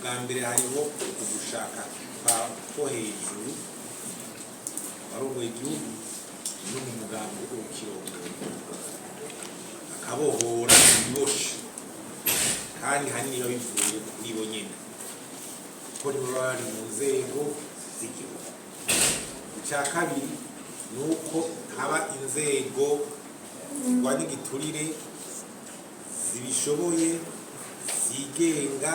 bwa mbere hariho ugushaka ko hejuru barongoye igihugu no mu mugambi w'ukirongoye akabohora ibiboshe kandi hanini biba bivuye kuri bo nyine kuko nibo baba bari mu nzego z'igihugu. Icya kabiri ni uko haba inzego zirwanya igiturire zibishoboye zigenga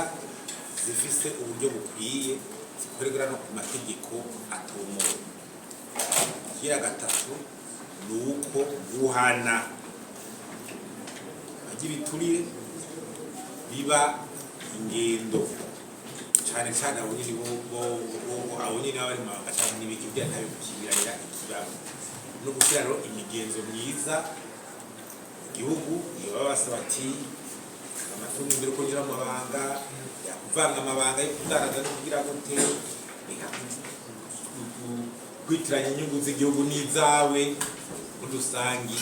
zifise uburyo bukwiye zikorera no ku mategeko atomoye. Ikigira gatatu ni uko guhana igiturire biba ingendo cyane cyane abo nyine bari mu bagashaka n'ibiki byataye gukibirira ikibazo no gushyiraho imigenzo myiza igihugu iyo baba basaba ati amatungo imbere kugira mu mabanga yakuvanga amabanga yo kudaraza no kugira gute kwitiranya inyungu z'igihugu n'izawe muri rusange.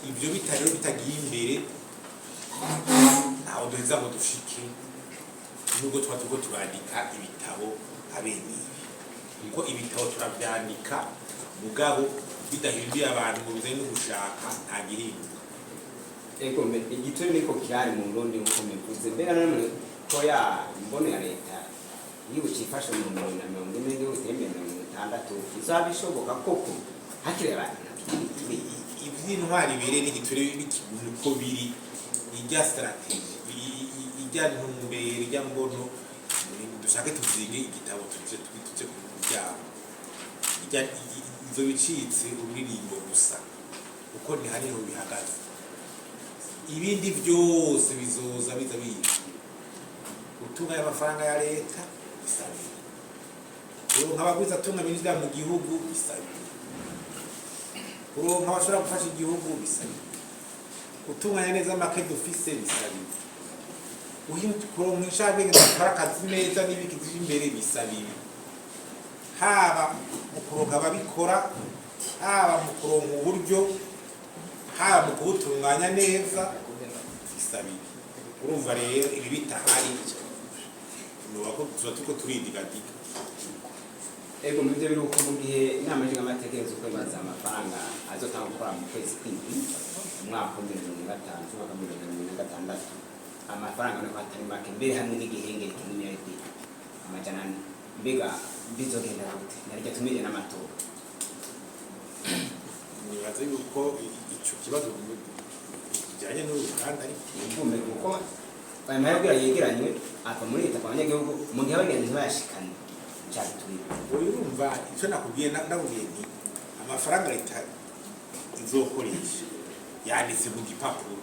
Ibyo bitari bitagiye imbere ntaho duheza ngo dushike nubwo tuba turiko turandika ibitabo abene ibi kuko ibitabo turabyandika mugabo bidahinduye abantu mu bizanye no gushaka nta gihinduka. Ego igiturire niko kirari mu Burundi nkuko mbivuze mbega namwe ko ya mbono ya leta iyo ukifashe mu 2040 izaba ishoboka koko hakire abantu ivy'intwari bire n'igiturire biko biri ijya strategy ijya ntumbere ijya mbono dushake tuzinge igitabo tuze kubyara ijya izo bicitse uririmbo gusa uko ni hariho bihagaze ibindi byose bizoza biza biye utunga y'amafaranga ya leta isabi nk'abagwiza tunga binjira mu gihugu isabi nk'abashobora gufasha igihugu bisabi utunganya neza make dufise bisabi kuronka inshabwenge zikora akazi neza n'ibiki ziri imbere bisabi haba mu kuronka ababikora haba mu kuronka uburyo haba mu kubutunganya neza bisabi. Urumva rero ibi bitahari nuko tuba turiko turidigadiga. Ego muvyo biri uko mu gihe inama nshingamateka zo kwemeza amafaranga azotanga gukora mu kwezi kw'indwi umwaka wa 2025 amafaranga no kwatari make mbere hamwe n'igihengeri kinini y'idi amajana mbega bizogenda gute naryo tumije n'amatora. Nibaza yuko ico kibazo kijanye n'uruganda ari imvume kuko aya mahirwe yegeranywe ava muri leta abanyagihugu mu gihe abagenzi bayashikana cyane turi urumva icyo nakubwiye ndabwiye nti amafaranga leta izokoresha yanditse mu gipapuro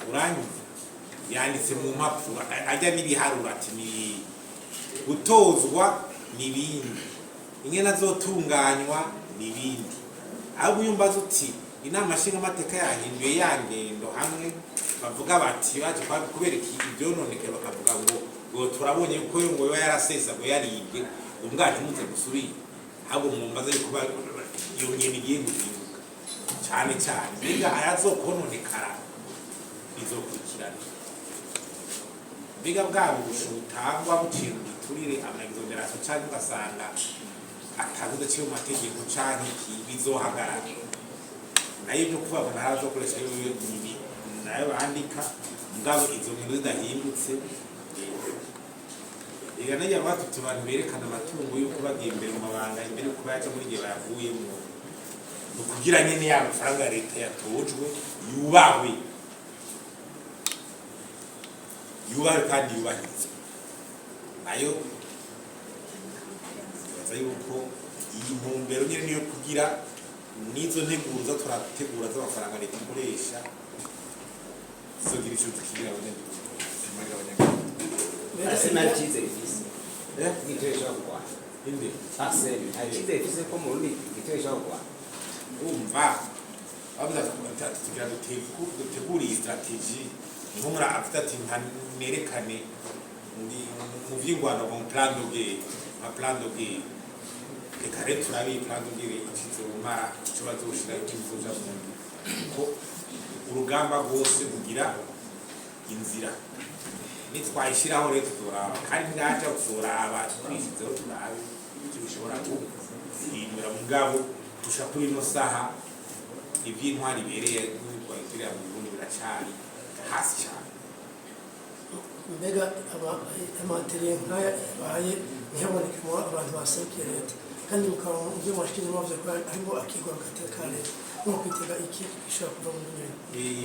uranyuze yanditse mu mpapuro ajya n'ibiharura ati ni gutozwa n'ibindi ingene azotunganywa n'ibindi ahubwo iyo mbaza uti inama nshingamateka yahinduye ya ngendo hamwe bavuga bati baje kubereka ibyononekeye bakavuga ngo turabonye ko ngo yarasesa ngo yaribwe umwana muze gusubira ahubwo mwumbaza yuko iyo ngendo igiye guhinduka cyane cyane mbega ayazokononekara izokurikirana mbega bwabo bushutangwa buciye mu giturire amagizonderasi cyangwa ugasanga atavuze cyo mu mategeko cyangwa iki bizohagarara nayo byo kuvuga ngo ntarazokoresha ibi nayo bandika mugabo izo ngendo zidahindutse ega najya batutse abantu berekana amatungo yuko bagiye imbere mu mabanga imbere yuko bayaca muri gihe bayavuyemo no kugira nyene ya mafaranga ya leta yatojwe yubahwe kandi yubahirizwe nayo baza yuko iyi ntumbero nyene niyo kugira nizo nteguza turategura z'amafaranga leta ikoresha zizogira ico zikigira abanyagihugu Parcem chize ifise igitesha kwa inde Parcem chize ifise ko mu rundi igitesha kwa umva abuza tugira dutegura iyi strategy niho muri afite ati nerekane mu vyingwano mu plan de guerre reka rero turabi plan de guerre ikizomara ico bazoshira ikizoja mu ko urugamba rwose kugira inzira nitwayishiraho rero tuzoraba kandi ndaje kuzoraba twishizeho turabe icyo bishobora guhindura mugabo tusha kuri ino saha iby'intwari bereye n'Igiturire mu Burundi biracari hasi cyane. Mbega amateriye nk'aya baye ntihabonekemo abantu baserukiye leta kandi mukaba ibyo mwashyize mwavuze ko harimo akigwa gateka leta nko kwitega iki gishobora kuva mu nyuma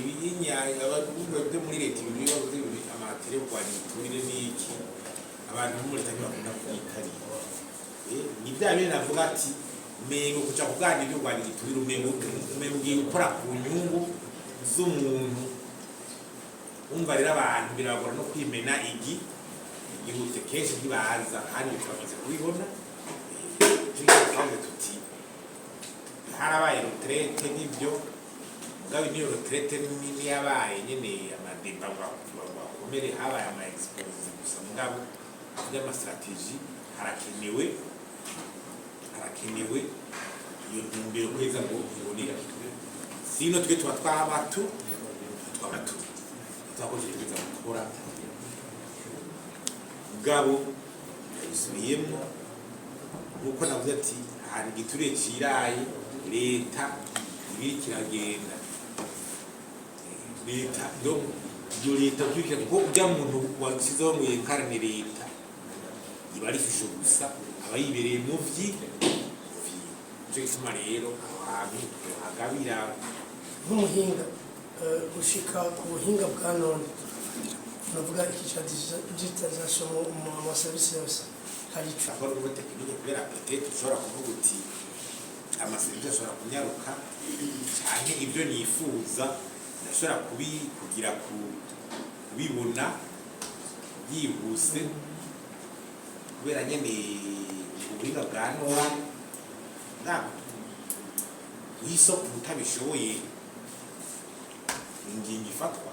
ibinyanya byo muri leta ibibazo amateriye kurwanya Igiturire n'iki abantu bo muri leta bakunda kwitari ni bya bene navuga ati mengo kuja kuganira ibyo kurwanya Igiturire umengo ugiye gukora ku nyungu z'umuntu umva rero abantu biragora no kwimena igihute kenshi ntibaza kandi turamaze kubibona tuti harabaye retraite n'ibyo mugabe niyo retraite niyabaye nyene amadeba bakomere habaye ama expose gusa mugabo y'amastrategie harakenewe iyo ntumbero kweza ngo ibonera sino twe tuba twabatu twakoze kugeza gukora mugabo yisubiyemo nuko navuze ati hari Igiturire ciraye leta ibiri kiragenda leta ndo iyo leta byukira ko ujya muntu washyizeho ngo yenkarane leta iba ari ishusho gusa aba yibereye mu cyo gituma rero ahantu hagabira nk'umuhinga gushika ku buhinga bwa none navuga iki cya digitalization mu maserivisi yose hari icyo akora ubwo tekinike kubera peut-être ushobora kuvuga uti amaserivisi ashobora kunyaruka cyane ibyo nifuza ndashobora kugira kubibona byihuse kubera nyene ubuhinga bwa none isoko utabishoboye ingingo ifatwa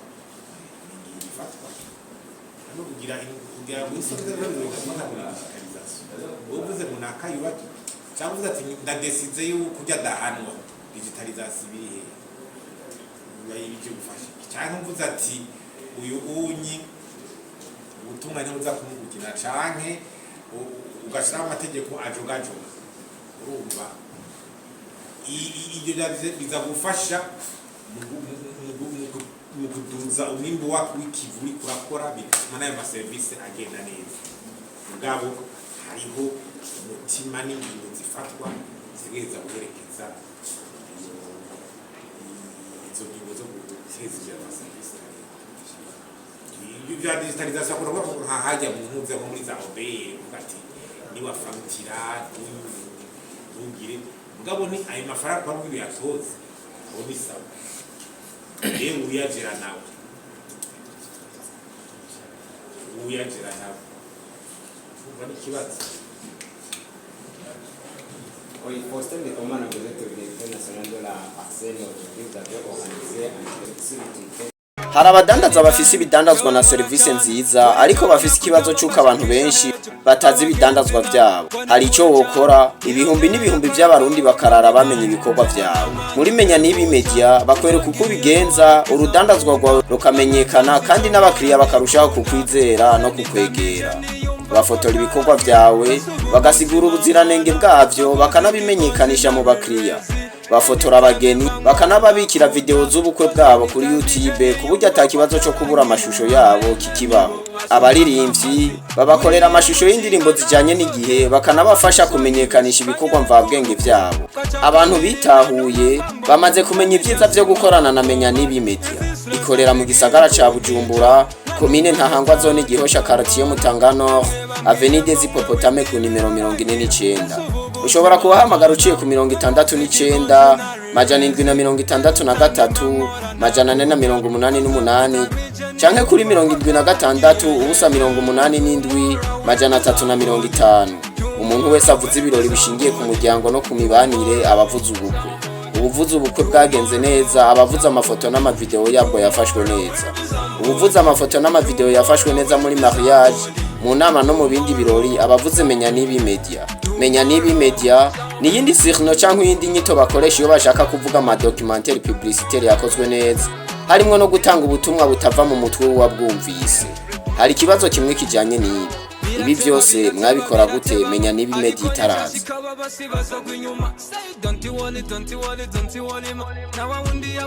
no kugira isoko uvuze ngo nakayubaki cyangwa uvuze ati ndadesize yuko kujya dahanwa digitalization biri ibyo gufasha cyangwa uvuze ati uyu unyi ubutumwa ntibuza kumugukina canke ugashira amategeko ajogajoga urumva ibyo biza gufasha mu kuduza umwimbo w'ikivuri kurakora bituma n'ayo maserivisi agenda neza mugabo hariho umutima n'ingingo zifatwa zigeza guherekeza izo ngingo zo guteza imbere amaserivisi ibyo bya digitalization akora ko hajya mu mpuze nko muri za obeye uvuga ati niwafangutira ntugire mugabo ni ayo mafaranga kwa mwibi yatoze uwo bisaba rero uyagera nawe umva n'ikibazo Faustin Ndikumana, directeur national de la Parcem, vous avez organisé un activité. Hari abadandaza bafise ibidandazwa na serivisi nziza ariko bafise ikibazo cy'uko abantu benshi batazi ibidandazwa byabo. Hari icyo wokora ibihumbi n'ibihumbi by'abarundi bakarara bamenya ibikorwa byawe. Muri menya n'ibi media bakwereka uko bigenza urudandazwa rwawe rukamenyekana kandi n'abakiriya bakarushaho kukwizera no kukwegera. Bafotora ibikorwa byawe bagasigura ubuziranenge bwavyo bakanabimenyekanisha mu bakiriya. Bafotora abageni bakanababikira video z'ubukwe bwabo kuri YouTube kuburyo atakibazo cyo kubura amashusho yabo kikibaho. Abaririmbyi babakorera amashusho y'indirimbo zijanye n'igihe bakanabafasha kumenyekanisha ibikorwa mvabwenge byabo. Abantu bitahuye bamaze kumenya ibyiza byo gukorana na menya n'ibi media. Ikorera mu gisagara ca Bujumbura, komine Ntahangwa zone Gihosha quartier Mutangano, avenue des Hippopotame ku nimero 49. Ushobora kubahamagara uciye ku 69 majana 763 majana 488 canke kuri 76 ubusa 87 majana 350. Umuntu wese avuze ibirori bishingiye ku muryango no ku mibanire abavuze ubukwe. Ubuvuze ubukwe bwagenze neza abavuze amafoto n'amavideo yabwo yafashwe neza. Ubuvuze amafoto n'amavideo yafashwe neza muri mariage mu nama no mu bindi birori abavuze menya n'ibi media. Menya n'ibi media ni yindi sirno cyangwa yindi nyito bakoresha iyo bashaka kuvuga ama documentaire publicitaire yakozwe neza harimo no gutanga ubutumwa butava mu mutwe wabwumvise. hari ikibazo kimwe kijanye n'ibi ibi byose mwabikora gute menya nibi media itaraza Don't you want it, don't you want it, don't you want it? Now I want the